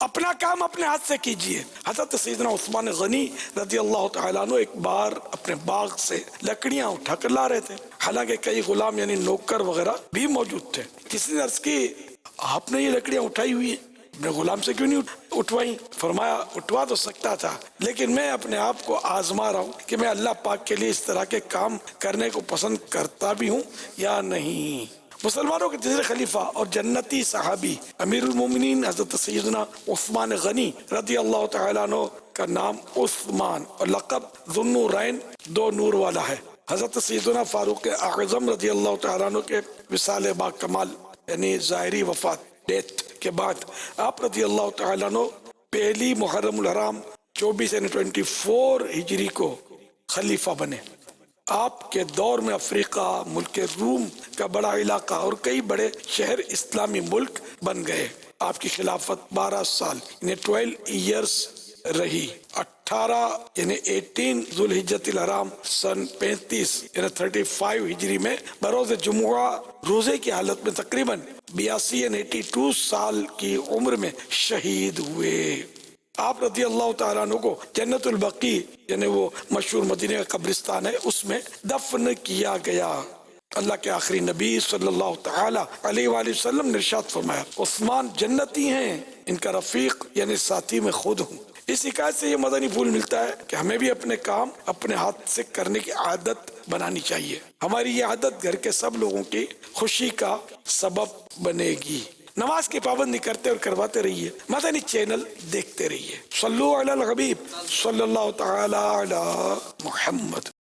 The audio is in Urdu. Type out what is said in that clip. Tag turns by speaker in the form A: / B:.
A: اپنا کام اپنے ہاتھ سے کیجئے۔ حضرت سیدنا عثمان غنی رضی اللہ تعالیٰ عنہ ایک بار اپنے باغ سے لکڑیاں اٹھا کر لا رہے تھے، حالانکہ کئی غلام یعنی نوکر وغیرہ بھی موجود تھے۔ کسی نے عرض کی آپ نے یہ لکڑیاں اٹھائی ہوئی ہیں، اپنے غلام سے کیوں نہیں اٹھوائی؟ فرمایا اٹھوا تو سکتا تھا، لیکن میں اپنے آپ کو آزما رہا ہوں کہ میں اللہ پاک کے لیے اس طرح کے کام کرنے کو پسند کرتا بھی ہوں یا نہیں۔ مسلمانوں کے تیسرے خلیفہ اور جنتی صحابی امیر المومنین حضرت سیدنا عثمان غنی رضی اللہ تعالیٰ عنہ کا نام عثمان اور لقب ذو النورین، دو نور والا ہے۔ حضرت سیدنا فاروق اعظم رضی اللہ تعالیٰ عنہ کے وصال با کمال یعنی ظاہری وفات ڈیتھ کے بعد آپ رضی اللہ تعالیٰ عنہ پہلی محرم الحرام 24 یعنی 24 ہجری کو خلیفہ بنے۔ آپ کے دور میں افریقہ، ملک روم کا بڑا علاقہ اور کئی بڑے شہر اسلامی ملک بن گئے۔ آپ کی خلافت 12 سال یعنی 12 ایئرس رہی۔ 18 ذو الحجۃ الحرام سن 35 یعنی 35 ہجری میں بروز جمعہ روزے کی حالت میں تقریباً 82 یعنی 82 سال کی عمر میں شہید ہوئے۔ آپ رضی اللہ تعالیٰ عنہ کو جنت البقیع یعنی وہ مشہور مدینہ کا قبرستان ہے اس میں دفن کیا گیا۔ اللہ کے آخری نبی صلی اللہ تعالیٰ علیہ وآلہ وسلم نے ارشاد فرمایا عثمان جنتی ہیں، ان کا رفیق یعنی ساتھی میں خود ہوں۔ اس حکایت سے یہ مدنی پھول ملتا ہے کہ ہمیں بھی اپنے کام اپنے ہاتھ سے کرنے کی عادت بنانی چاہیے۔ ہماری یہ عادت گھر کے سب لوگوں کی خوشی کا سبب بنے گی۔ نماز کی پابندی کرتے اور کرواتے رہیے، مدنی چینل دیکھتے رہیے۔ صلو علی الحبیب صلی اللہ تعالی علی محمد۔